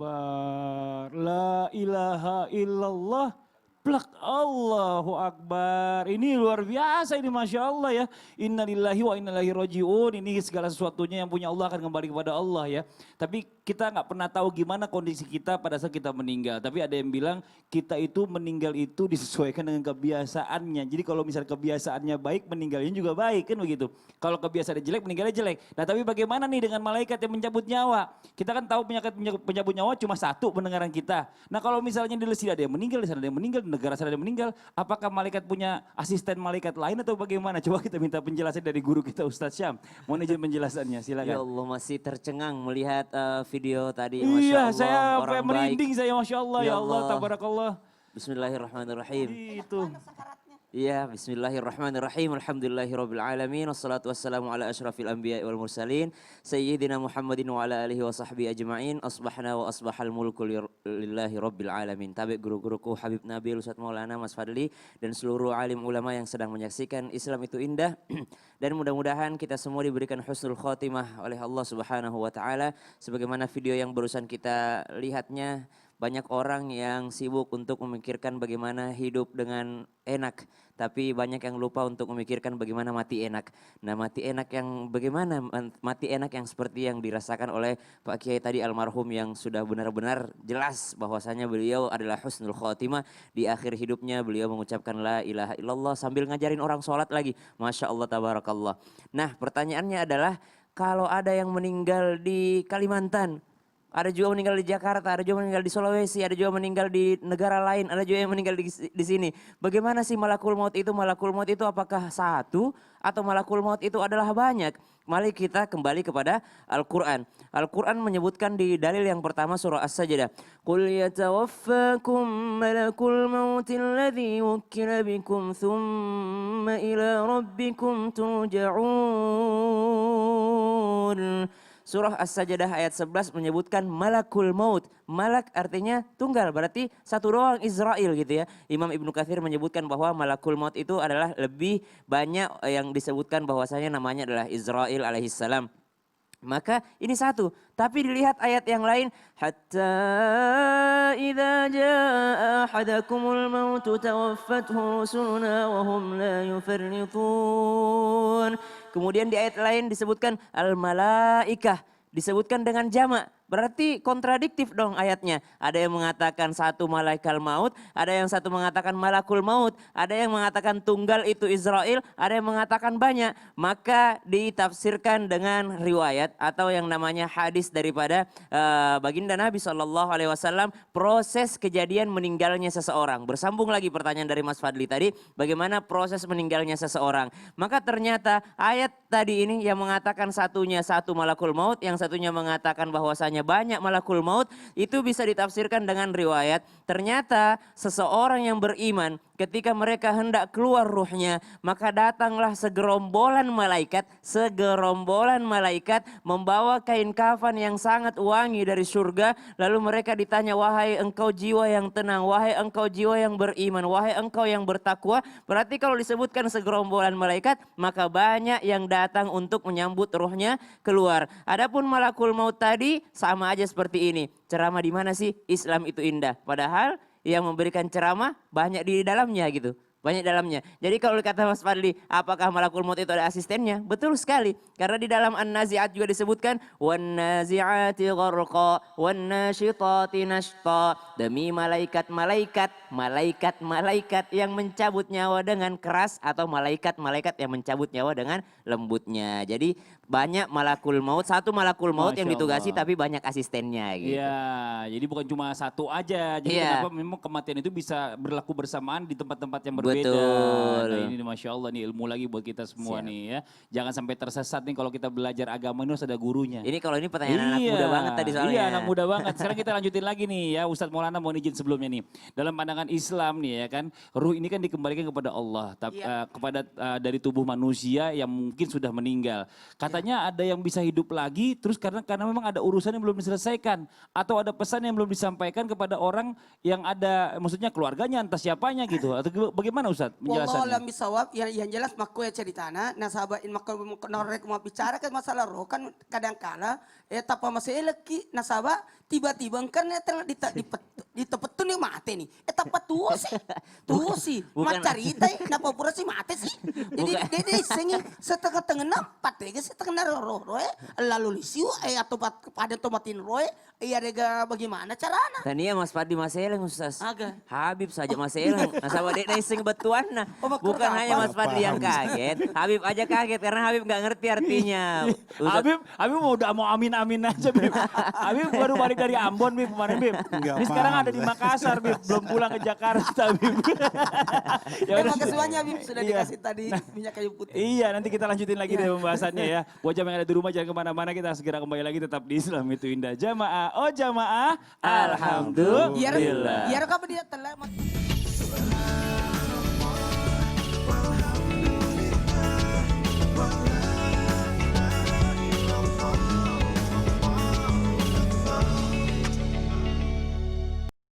Akbar. La ilaha illallah. Plak Allahu Akbar. Ini luar biasa ini Masya Allah ya. Innalillahi wa inna ilaihi rajiun. Ini segala sesuatunya yang punya Allah akan kembali kepada Allah ya. Tapi kita nggak pernah tahu gimana kondisi kita pada saat kita meninggal. Tapi ada yang bilang kita itu meninggal itu disesuaikan dengan kebiasaannya. Jadi kalau misalnya kebiasaannya baik, meninggalnya juga baik kan begitu. Kalau kebiasaannya jelek, meninggalnya jelek. Nah tapi bagaimana nih dengan malaikat yang mencabut nyawa? Kita kan tahu penyakit pencabut nyawa cuma satu pendengaran kita. Nah kalau misalnya di sini ada yang meninggal, di sana ada yang meninggal, di negara sana ada yang meninggal. Apakah malaikat punya asisten malaikat lain atau bagaimana? Coba kita minta penjelasan dari guru kita Ustadz Syam. Mohon izin penjelasannya, silakan. Ya Allah masih tercengang melihat video tadi. Iya, Masya Allah, saya orang merinding baik. saya Masya Allah, ya Allah, tabarakallah. Bismillahirrahmanirrahim. Itu. Iya, bismillahirrahmanirrahim. Alhamdulillahirabbil alamin. Wassalatu wassalamu ala asyrafil anbiya'i wal mursalin sayyidina Muhammadin wa ala alihi wa sahbihi ajma'in. Asbahna wa asbahal mulku lillahi rabbil alamin. Tabi guru-guruku Habib Nabil Ustaz Maulana Mas Fadli dan seluruh alim ulama yang sedang menyaksikan Islam itu indah dan mudah-mudahan kita semua diberikan husnul khotimah oleh Allah Subhanahu wa taala sebagaimana video yang barusan kita lihatnya. Banyak orang yang sibuk untuk memikirkan bagaimana hidup dengan enak. Tapi banyak yang lupa untuk memikirkan bagaimana mati enak. Nah mati enak yang bagaimana? Mati enak yang seperti yang dirasakan oleh Pak Kiai tadi almarhum yang sudah benar-benar jelas bahwasanya beliau adalah husnul khotimah. Di akhir hidupnya beliau mengucapkan la ilaha illallah sambil ngajarin orang sholat lagi. Masya Allah tabarakallah. Nah pertanyaannya adalah kalau ada yang meninggal di Kalimantan. Ada juga meninggal di Jakarta, ada juga meninggal di Sulawesi, ada juga meninggal di negara lain, ada juga yang meninggal di sini. Bagaimana sih malakul maut itu? Malakul maut itu apakah satu atau malakul maut itu adalah banyak? Mari kita kembali kepada Al-Quran. Al-Quran menyebutkan di dalil yang pertama surah As-Sajdah. Qul yatawaffakum malakul mautil ladzi wukkila bikum thumma ila rabbikum turja'un. Surah As-Sajdah ayat 11 menyebutkan malakul maut. Malak artinya tunggal, berarti satu doang Israel gitu ya. Imam Ibnu Katsir menyebutkan bahwa malakul maut itu adalah lebih banyak yang disebutkan bahwasanya namanya adalah Israel alaihissalam. Maka ini satu, tapi dilihat ayat yang lain hatta idza jaa ahadakumul maut tawaffathu rusuluna wa hum la yufarritun. Kemudian di ayat lain disebutkan al malaikah, disebutkan dengan jamak. Berarti kontradiktif dong ayatnya. Ada yang mengatakan satu malaikat maut, ada yang satu mengatakan malakul maut, ada yang mengatakan tunggal itu Israel, ada yang mengatakan banyak. Maka ditafsirkan dengan riwayat atau yang namanya hadis daripada baginda Nabi SAW proses kejadian meninggalnya seseorang. Bersambung lagi pertanyaan dari Mas Fadli tadi, bagaimana proses meninggalnya seseorang. Maka ternyata ayat tadi ini yang mengatakan satunya satu malakul maut, yang satunya mengatakan bahwasanya banyak malakul maut, itu bisa ditafsirkan dengan riwayat. Ternyata seseorang yang beriman ketika mereka hendak keluar ruhnya, maka datanglah segerombolan malaikat membawa kain kafan yang sangat wangi dari surga. Lalu mereka ditanya, wahai engkau jiwa yang tenang, wahai engkau jiwa yang beriman, wahai engkau yang bertakwa. Berarti kalau disebutkan segerombolan malaikat, maka banyak yang datang untuk menyambut ruhnya keluar. Adapun malakul maut tadi sama aja seperti ini. Ceramah di mana sih? Islam itu indah. Padahal yang memberikan ceramah banyak di dalamnya gitu. Banyak dalamnya. Jadi kalau kata Mas Fadli, apakah malakul maut itu ada asistennya? Betul sekali. Karena di dalam An-Nazi'at juga disebutkan wan-nazi'ati gharqa wan-nasyitati nashta. Demi malaikat-malaikat yang mencabut nyawa dengan keras atau malaikat-malaikat yang mencabut nyawa dengan lembutnya. Jadi banyak malakul maut, satu malakul maut yang ditugasi tapi banyak asistennya gitu. Iya, jadi bukan cuma satu aja. Jadi kenapa memang kematian itu bisa berlaku bersamaan di tempat-tempat yang berbeda. Betul. Nah ini Masya Allah nih ilmu lagi buat kita semua nih ya. Jangan sampai tersesat nih kalau kita belajar agama ini harus ada gurunya. Ini kalau ini pertanyaan anak muda banget tadi soalnya. Iya anak muda banget. Sekarang kita lanjutin lagi nih ya Ustadz Maulana mohon izin sebelumnya nih. Dalam pandangan Islam nih ya kan. Ruh ini kan dikembalikan kepada Allah. Kepada dari tubuh manusia yang mungkin sudah meninggal. Katanya ada yang bisa hidup lagi terus karena memang ada urusan yang belum diselesaikan. Atau ada pesan yang belum disampaikan kepada orang yang ada maksudnya keluarganya entah siapanya gitu. Atau bagaimana bagaimana Ustaz Wallahu penjelasannya? alam bisawab, yang jelas makku ya ceritana, nah sahabat norek mau bicara kan masalah roh kan kadang-kala tapa masih leki nah sahabat tiba-tiba kan telah ditepetun yang mati nih. Tapa tuh sih, Bukan. macarita napa pura sih mati sih. Jadi sengi setengah tengah nampat ya, setengah roh lalu lisiu atau pada tomatin roh rega bagaimana carana? Tania Mas Fadli Maseleng Ustaz. Aga. Habib saja Maseleng. Nah sama dek naising betuan nah. Oh, maksud Bukan apa? hanya Mas Fadli yang kaget. Habib aja kaget karena Habib nggak ngerti artinya. Ustaz, Habib mau amin-amin aja Bib. Habib baru balik dari Ambon Bib kemarin Bib. Nggak Ini sekarang paham, ada di saya. Makassar Bib, belum pulang ke Jakarta Bib. Ya udah. Terima kasih banyak Bib sudah Iya. dikasih tadi minyak kayu putih. Iya, nanti kita lanjutin lagi deh pembahasannya ya. Buat jamaah yang ada di rumah jangan kemana-mana, kita segera kembali lagi tetap di Islam itu Indah. Jamaah, oh jamaah, Biar alhamdulillah. biar kamu dia telah